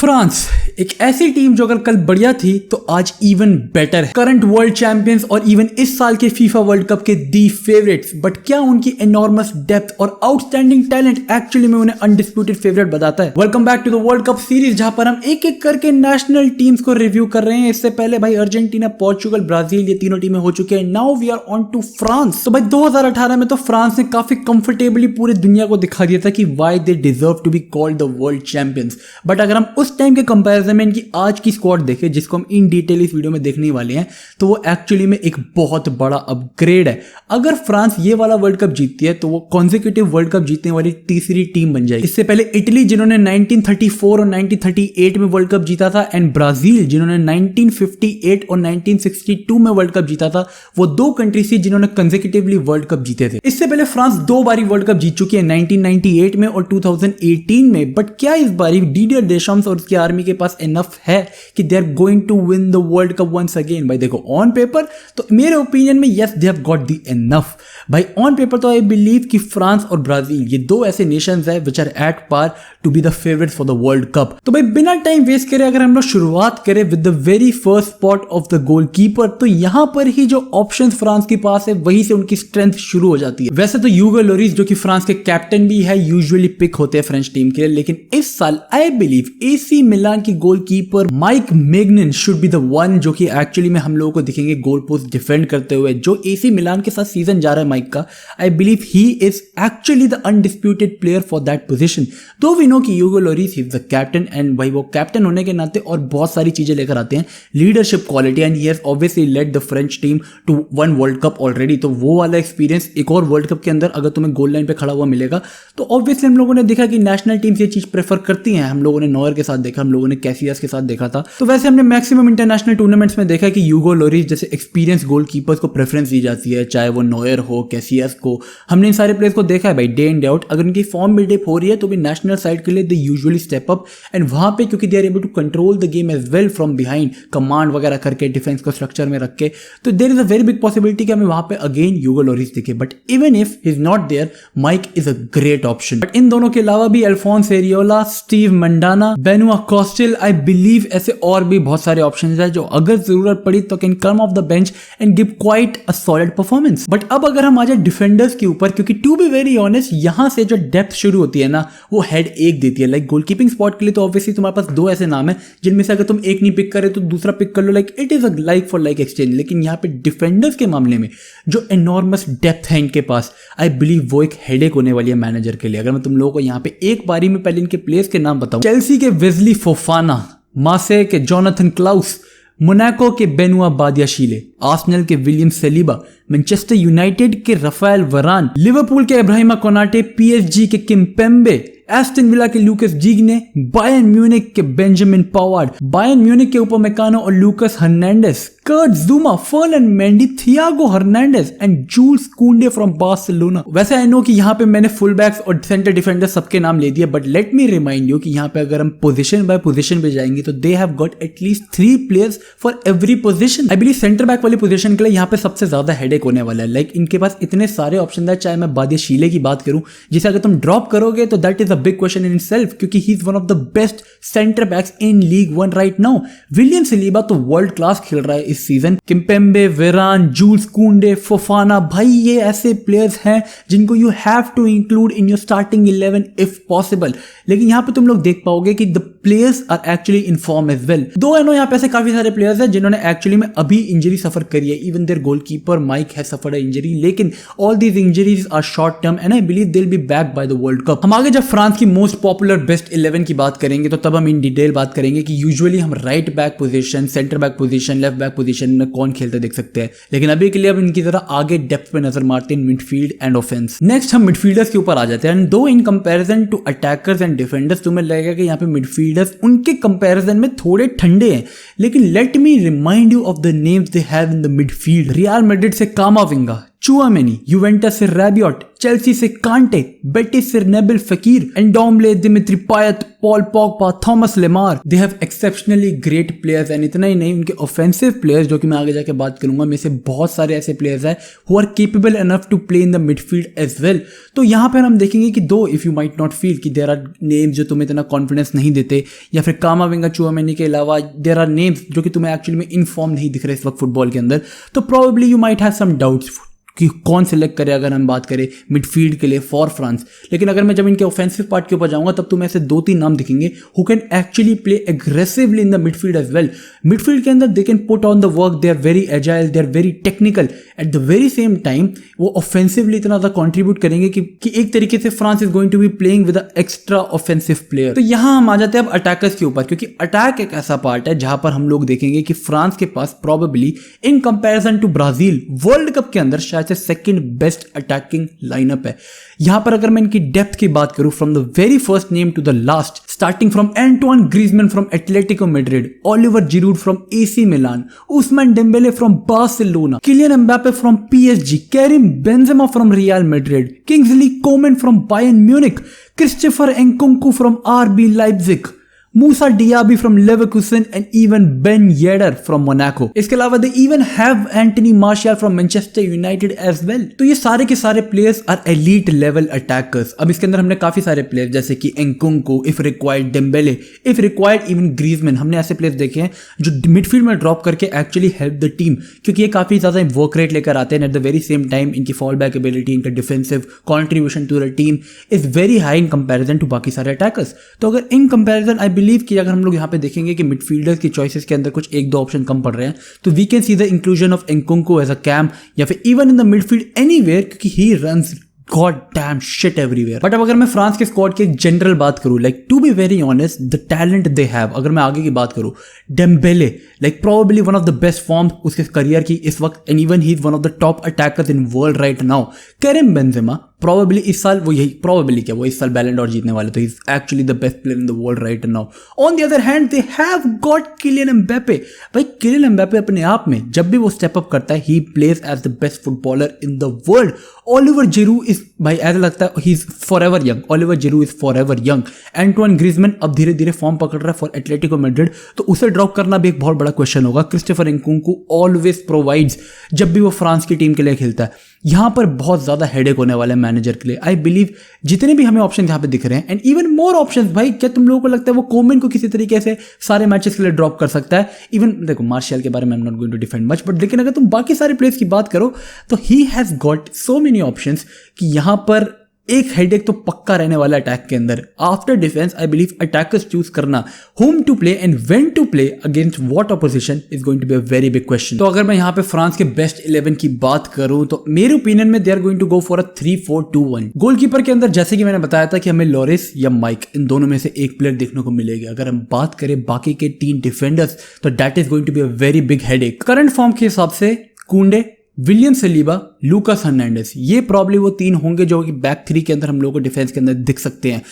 France एक ऐसी team जो अगर कल बढ़िया थी तो आज इवन बेटर है। करंट वर्ल्ड चैंपियंस और इवन इस साल के फीफा वर्ल्ड कप के दी फेवरेट्स। बट क्या उनकी एनॉर्मस डेप्थ और आउटस्टैंडिंग टैलेंट एक्चुअली में उन्हें अनडिस्प्यूटेड फेवरेट बताता है? Welcome back to the world cup series, जहां पर हम एक एक करके नेशनल टीम्स को रिव्यू कर रहे हैं। इससे पहले भाई अर्जेंटीना, पोर्चुगल, ब्राजील, ये तीनों टीमें हो चुके हैं। Now we are on to France. तो भाई 2018 में तो फ्रांस ने काफी कंफर्टेबली पूरी दुनिया को दिखा दिया था कि why they deserve to be called the world champions. But अगर हम उस टाइम के कंपैरिजन में इनकी आज की स्क्वाड देखें, जिसको हम इन डिटेल इस वीडियो में देखने वाले हैं, तो वो एक्चुअली में एक बहुत बड़ा अपग्रेड है। अगर फ्रांस ये वाला वर्ल्ड कप जीतती है तो वो कॉन्जिक्यूटिव वर्ल्ड कप जीतने वाली तीसरी टीम बन जाएगी। इससे पहले इटली, जिन्होंने 1934 और 1938 में वर्ल्ड कप जीता था, एंड ब्राजील, जिन्होंने 1958 और 1962 में वर्ल्ड कप जीता था, वो दो कंट्रीज थी जिन्होंने कंजिक्यूटिवली वर्ल्ड कप जीते थे। इससे पहले फ्रांस दो बारी वर्ल्ड कप जीत चुकी है, 1998 में और 2018 में। बट क्या इस बारी डीडियर डेशम्स और उसकी आर्मी के पास इनफ है कि they are going to win the world cup once again? भाई देखो, ऑन पेपर तो मेरे ओपिनियन में yes, they have got the enough. भाई ऑन पेपर तो आई बिलीव कि फ्रांस और ब्राजील, ये दो ऐसे नेशंस है which are at par to be the favourite for the world cup. तो भाई बिना टाइम वेस्ट करे अगर हम लोग शुरुआत करें with the very first spot of the goalkeeper, तो यहां पर ही जो ऑप्शंस फ्रांस के पास है वहीं से उनकी स्ट्रेंथ शुरू हो जाती है। वैसे तो ह्यूगो लोरिस, जो कि फ्रांस के कैप्टन भी है, यूजुअली पिक होते हैं फ्रेंच टीम के लिए, लेकिन इस साल आई बिलीव एसी मिलान की goalkeeper Mike Maignan should be the one, जो कि एक्चुअली में हम लोगों को दिखेंगे गोल पोस्ट डिफेंड करते हुए। जो एसी मिलान के साथ सीजन जा रहा है माइक का, I believe he is actually the undisputed player for that position. तो वी नो कि Hugo Lloris is the captain, and भाई वो कैप्टन होने के नाते और बहुत सारी चीजें लेकर आते हैं, leadership quality, and he has obviously led the French team to one world cup already. तो वो वाला एक्सपीरियंस एक और वर्ल्ड कप के अंदर अगर तुम्हें गोल लाइन पे खड़ा हुआ मिलेगा, तो ऑब्वियसली हम लोगों ने देखा कि नेशनल टीम्स ये चीज प्रेफर करती हैं। हम लोगों ने नॉयर के साथ देखा, हम लोगों ने कैसियास के साथ देखा था। तो वैसे हमने मैक्सिमम इंटरनेशनल टूर्नामेंट्स में देखा कि ह्यूगो लोरिस जैसे एक्सपीरियंस गोलकीपर्स को प्रेफरेंस दी जाती है, चाहे वो नॉयर हो, कैसियास को। हमने इन सारे प्लेयर्स को देखा है भाई, डे इन डे आउट। अगर उनकी फॉर्म बिल्डअप हो रही है तो भी नेशनल साइड के लिए they usually step up, and वहां पे क्योंकि they are able to control the game as well from behind, command वगैरह करके, डिफेंस को स्ट्रक्चर में रख के, तो there is a very big possibility कि हमें वहां पे अगेन ह्यूगो लोरिस दिखे। But even if he is not there, Mike is a great option. But इन दोनों के अलावा भी Alphonse Areola, Steve Mandanda, बेनुआ कॉस्टेल, I believe ऐसे और भी बहुत सारे ऑप्शंस हैं जो अगर जरूरत पड़ी तो can come of the bench and give quite a solid performance. But अब अगर हम आ जाए डिफेंडर्स के ऊपर, क्योंकि टू बी वेरी ऑनेस्ट यहां से जो डेप्थ शुरू होती है ना, वो हेड एक देती है। लाइक गोलकीपिंग स्पॉट के लिए तो ऑब्वियसली तुम्हारे पास दो ऐसे नाम है जिनमें से अगर तुम एक नहीं पिक करे तो दूसरा पिक कर लो, like it is a like for like exchange. लेकिन यहाँ पे डिफेंडर्स के मामले में जो एनॉर्मस डेप्थ है इनके पास, आई बिलीव वो एक हेडेक होने वाली है मैनेजर के लिए। अगर मैं तुम लोगों को यहाँ पे एक बारी में पहले इनके प्लेयर्स के नाम बताऊं, चेल्सी के वेस्ली फोफाना, मार्सेई के जोनाथन क्लाउस, मोनाको के बेनुआ बादियाशीले, आर्सेनल के विलियम सलीबा, मैनचेस्टर यूनाइटेड के राफेल वरान, लिवरपूल के इब्राहिमा कोनाटे, पीएसजी के किम्पेम्बे, एस्टन विला के लूकस जिग्ने, बायर्न म्यूनिख के बेंजामिन पावार्ड, बायर्न म्यूनिख के उपमेकानो और Lucas Hernandez, Kurt Zouma, Ferland Mendy, Theo Hernandez and Jules Kounde from Barcelona. वैसे I know कि यहाँ पे मैंने फुल बैक्स और सेंटर डिफेंडर्स सबके नाम ले दिए, but let me remind you कि यहाँ पे अगर हम पोजीशन बाय पोजीशन पे जाएंगे तो they have got at least 3 players for every position. I believe centre back वाली पोजीशन के लिए यहाँ पे सबसे ज्यादा हेडेक होने वाला है। लाइक इनके पास इतने सारे ऑप्शन है, चाहे मैं बादियाशीले की बात करूं, जिसे अगर तुम ड्रॉप करोगे तो that is a big question in itself, क्योंकि he is one of the best centre backs in Ligue 1 right now. William Saliba तो वर्ल्ड क्लास खेल रहा है इस सीजन। किम्पेम्बे, वेरान, जूल्स कुंडे, फोफाना, भाई ये ऐसे प्लेयर्स हैं जिनको you have to include in your starting 11 if possible. लेकिन यहाँ पे तुम लोग देख पाओगे कि the players are actually in form as well. Though I no यहाँ पे ऐसे काफी सारे प्लेयर्स हैं जिन्होंने एक्चुअली में अभी इंजरी सफर करी है। Even their goalkeeper Mike has suffered injury, लेकिन all these injuries are short term and I believe they will be back by the world Cup. हम आगे जब फ्रांस की मोस्ट पॉपुलर बेस्ट 11 की बात करेंगे तो तब हम इन डिटेल बात करेंगे कि यूजुअली हम right back position, centre back position, left back position में कौन खेलते देख सकते हैं। लेकिन अभी के लिए अब इनकी जरा आगे डेप्थ पे नजर मारते हैं, मिडफील्ड एंड ऑफेंस। नेक्स्ट हम मिडफील्डर्स के ऊपर आ जाते हैं। And though in comparison to attackers and defenders तुम्हें लगेगा कि यहाँ पे मिडफील्डर्स उनके कंपैरिजन में थोड़े ठंडे हैं, लेकिन let me remind you of the names they have in the midfield. Real Madrid से कामाविंगा, चुआमेनी, यूवेंटस से रैबियोट, चेल्सी से कांटे, बेटिस से Nabil Fekir, Ndombele, Dimitri Payet, Paul Pogba, Thomas Lemar. They have exceptionally great players and इतना ही नहीं, उनके offensive players जो कि मैं आगे जाके बात करूंगा में से बहुत सारे ऐसे प्लेयर्स हैं who are capable enough to play in the midfield as well. तो यहाँ पर हम देखेंगे कि though if you might not feel कि देयर आर नेम्स जो तुम्हें इतना कॉन्फिडेंस नहीं देते, या फिर कामाविंगा, चुआमेनी के अलावा देयर आर नेम्स जो कि तुम्हें एक्चुअली में इनफॉर्म नहीं दिख रहे इस वक्त फुटबॉल के अंदर, तो probably you might have some doubts कि कौन सिलेक्ट करे अगर हम बात करें मिडफील्ड के लिए फॉर फ्रांस। लेकिन अगर मैं जब इनके ऑफेंसिव पार्ट के ऊपर जाऊंगा तब तुम्हें ऐसे 2-3 नाम दिखेंगे who can actually play aggressively in the midfield as well. Midfield के अंदर they can put on the work, they are very agile, they are very technical, at the very same time वो ऑफेंसिवली इतना ज़्यादा contribute करेंगे कि एक तरीके से France is going to be playing with extra offensive player. तो यहाँ हम आ जाते हैं अब अटैकर्स के ऊपर, क्योंकि अटैक एक ऐसा पार्ट है जहां पर हम लोग देखेंगे कि फ्रांस के पास probably in comparison to Brazil World Cup के अंदर शायद से सेकंड बेस्ट अटैकिंग लाइनअप है। यहां पर अगर मैं इनकी डेप्थ की बात करूं from the very first name to the last, starting from Antoine Griezmann from Atletico Madrid, Olivier Giroud from AC Milan, Ousmane Dembele from Barcelona, Kylian Mbappe from PSG, Karim Benzema from Real Madrid, Kingsley Coman from Bayern Munich, Christopher Nkunku from RB Leipzig, Moussa Diaby from Leverkusen and even Ben Yedder from Monaco. इसके अलावा they even have Anthony Martial from Manchester United as well. तो ये सारे के सारे players are elite level attackers. अब इसके अंदर हमने काफी सारे प्लेयर्स जैसे कि Nkunku, if required Dembele, if required even Griezmann, हमने ऐसे प्लेयर्स देखे हैं जो मिडफील्ड में ड्रॉप करके एक्चुअली हेल्प द टीम, क्योंकि ये काफी ज्यादा वर्क रेट लेकर आते हैं। At the very same time इनकी फॉल बैक एबिलिटी, इनका defensive contribution to the team is very high in comparison to बाकी सारे अटैकर्स। तो अगर इन कंपैरिजन आई बिलीव कि अगर हम लोग यहाँ पे देखेंगे कि मिडफील्डर्स की चॉइसेस के अंदर कुछ 1-2 ऑप्शन कम पड़ रहे हैं, तो we can see the inclusion of Nkunku as a CAM या फिर even in the midfield anywhere, क्योंकि he runs God damn shit everywhere. But अब अगर मैं फ्रांस के स्क्वाड की एक जनरल बात करूं, like to be very honest the talent they have, अगर मैं आगे की बात करूं, Dembele like probably one of the best form उसके करियर की इस वक्त, and even he is one of the top attackers in world right now. Karim Benzema probably इस साल वो यही प्रोबेबली क्या वो इस साल बैलन डॉर जीतने वाले, तो he is actually the best player in the world right now. On the other hand they have got Kylian Mbappe. भाई किलियन एम्बापे अपने आप में जब भी वो स्टेप अप करता है he plays as the best footballer in the world. Olivier Giroud is, भाई ऐसा लगता है he is forever young, Olivier Giroud is forever young. Antoine Griezmann अब धीरे धीरे फॉर्म पकड़ रहा है फॉर एटलेटिको मैड्रिड, तो उसे ड्रॉप करना भी एक बहुत बड़ा क्वेश्चन होगा। क्रिस्टोफर एनकुंकू ऑलवेज प्रोवाइड्स जब भी वो फ्रांस की टीम के लिए खेलता है। यहां पर बहुत ज्यादा हेडेक होने वाला है मैनेजर के लिए। आई बिलीव जितने भी हमें ऑप्शन यहां पे दिख रहे हैं एंड इवन मोर ऑप्शंस, भाई क्या तुम लोगों को लगता है वो कोमेन को किसी तरीके से सारे मैचेस के लिए ड्रॉप कर सकता है? इवन देखो मार्शियल के बारे में I am not going to defend much, but लेकिन अगर तुम बाकी सारे प्लेयर्स की बात करो तो he has got so many options कि यहां पर एक हेडेक तो पक्का रहने वाला अटैक के अंदर। After defence I believe attackers choose करना whom to play and when to play against what opposition is going to be a very big question. तो अगर मैं यहां पे फ्रांस के बेस्ट 11 की बात करूं तो मेरे ओपिनियन में they are going to go for a 3-4-2-1। Goalkeeper के अंदर जैसे कि मैंने बताया था कि हमें लॉरिस या माइक इन दोनों में से एक प्लेयर देखने को मिलेगी। अगर हम बात करें बाकी के 3 डिफेंडर्स तो that is going to be a very big headache. Current form के हिसाब से Kounde, William Saliba, Lucas Hernandez, ये प्रॉब्ली वो 3 होंगे जो कि बैक 3 के अंदर हम लोगों को डिफेंस के अंदर दिख सकते हैं।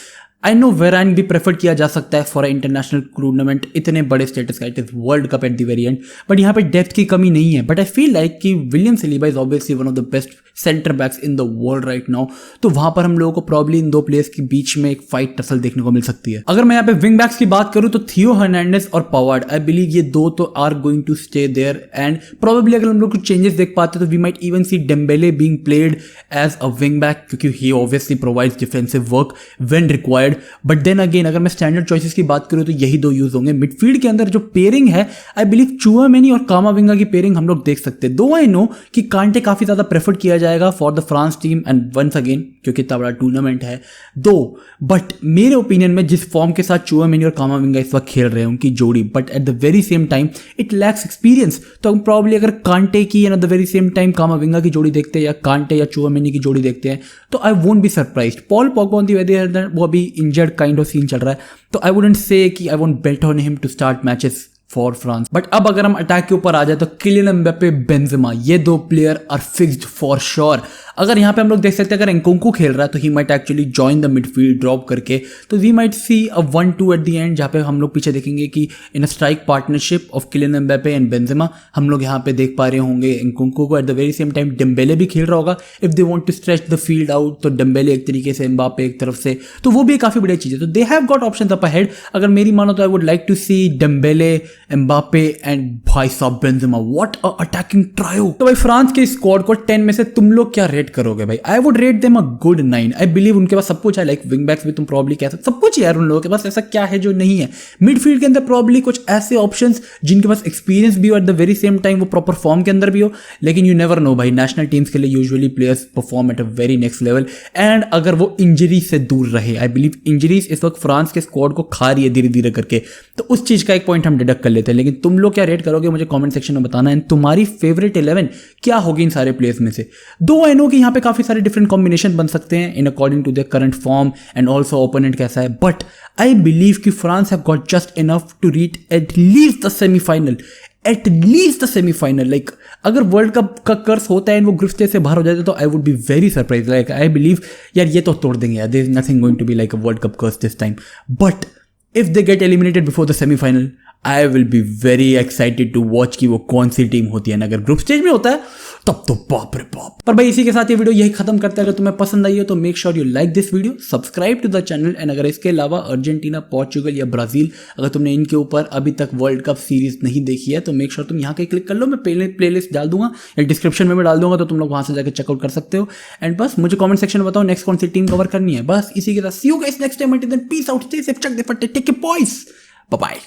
आई नो वेरान भी प्रेफर किया जा सकता है फॉर इंटरनेशनल टूर्नामेंट, इतने बड़े स्टेटस का, it is world cup at the very end, but यहाँ पे डेप्थ की कमी नहीं है। बट आई फील लाइक कि William Saliba is obviously one of the best centre backs in the world right now, तो वहां पर हम लोगों को प्रॉब्ली इन 2 प्लेयर्स के बीच में एक फाइट टसल देखने को मिल सकती है। अगर मैं यहाँ पे विंग बैक्स की बात करूं तो थियो हर्नांडेज और पवार्ड, आई बिलीव ये 2 तो are going to stay there and probably अगर हम लोग कुछ चेंजेस देख पाते तो we might even see Dembele being played as a wing back, क्योंकि he obviously provides defensive work when required. But then again अगर मैं स्टैंडर्ड चॉइसेस की बात करूं तो यही 2 यूज होंगे। मिडफील्ड के अंदर जो पेयरिंग है आई बिलीव चुआमेनी और कामाविंगा की पेयरिंग हम लोग देख सकते हैं। दो आई नो कि कांटे काफी ज्यादा प्रेफर किया जाएगा for the France team and once again क्योंकि इतना बड़ा टूर्नामेंट है बट मेरे ओपिनियन में जिस फॉर्म के साथ चुआमेनी और कामाविंगा इस वक्त खेल रहे हैं उनकी जोड़ी, but at the very same time it lacks experience. तो हम प्रॉब्ली अगर कांटे की eight the very same time कामाविंगा की जोड़ी देखते हैं या कांटे या चुआमेनी की जोड़ी देखते हैं तो I won't be surprised. Paul Pogba on the other hand वो अभी इंजर्ड काइंड ऑफ सीन चल रहा है, तो आई वुडंट से कि I won't bet on him to start matches for France. But अब अगर हम अटैक के ऊपर आ जाए तो किलियन एम्बापे, बेंजेमा, ये 2 player are fixed for sure. अगर यहाँ पे हम लोग देख सकते हैं, अगर एंकुंकू खेल रहा है तो he might actually join the midfield drop करके, तो we might see a 1-2 at the end, जहाँ पे हम लोग पीछे देखेंगे कि in a strike partnership of Kylian Mbappe and Benzema हम लोग यहाँ पे देख पा रहे होंगे एंकुंकू को। At the very same time Dembele भी खेल रहा होगा। If they want to stretch the field out तो डेम्बेले एक तरीके से, एम्बापे एक तरफ से, तो वो भी काफी बढ़िया चीज है। तो they have got options up ahead. अगर मेरी मानो तो I would like to see Dembele, Mbappe and भाई साहब Benzema. What a attacking trio. तो भाई फ्रांस के स्क्वाड को 10 में से तुम लोग क्या रेट करोगे भाई? I would rate them a good 9। I believe उनके पास सब कुछ है, लाइक विंग बैक्स भी तुम प्रॉब्ली कह सकते, सब कुछ है यार उन लोगों के पास। ऐसा क्या है जो नहीं है? मिडफील्ड के अंदर प्रॉब्ली कुछ ऐसे ऑप्शंस जिनके पास एक्सपीरियंस भी हो, eight the very same time वो प्रॉपर फॉर्म के अंदर भी हो। लेकिन यू नेवर नो भाई, नेशनल टीम्स के लिए usually players perform at a very next level, and अगर वो इंजरी से दूर रहे, आई बिलीव इंजरीज इस वक्त फ्रांस के स्क्वाड को खा रही है धीरे धीरे करके, तो उस चीज का एक पॉइंट हम डिडक्ट कर लेते हैं। लेकिन तुम लोग क्या रेट करोगे मुझे कमेंट सेक्शन में बताना, एंड तुम्हारी फेवरेट 11 क्या होगी इन सारे प्लेयर्स में से। दो आई नो कि यहाँ पे काफी सारे डिफरेंट कॉम्बिनेशन बन सकते हैं in according to their current form and also opponent कैसा है, बट आई बिलीव कि France have got just enough to reach at least the semifinal, at least the semifinal. Like अगर वर्ल्ड कप का curse होता है and वो group stage से बाहर हो जाता है तो I would be very surprise. Like I believe यार ये तो तोड़ देंगे यार, there is nothing going to be like a world cup curse this time, but if they get eliminated before the semifinal I will be very excited to watch कि वो कौन सी team होती है। अगर ग्रुप स्टेज में होता है तब तो बाप रे बाप। पर भाई इसी के साथ ये वीडियो यही खत्म करते हैं। अगर तुम्हें पसंद आई हो तो make sure you like this video, subscribe to the channel, and अगर इसके अलावा अर्जेंटीना, पोर्चुगल या ब्राजील अगर तुमने इनके ऊपर अभी तक वर्ल्ड कप सीरीज नहीं देखी है तो मेक श्योर तुम यहाँ के क्लिक कर लो। मैं प्लेलिस्ट डाल दूंगा या डिस्क्रिप्शन में भी डाल दूंगा, तो तुम लोग वहां से जाकर चेकआउट कर सकते हो। एंड बस मुझे कमेंट सेक्शन में बताओ नेक्स्ट कौन सी टीम कवर करनी है। बस इसी के साथ see you guys next time, peace out, stay safe, चक दे फट्टे, take care boys, bye bye.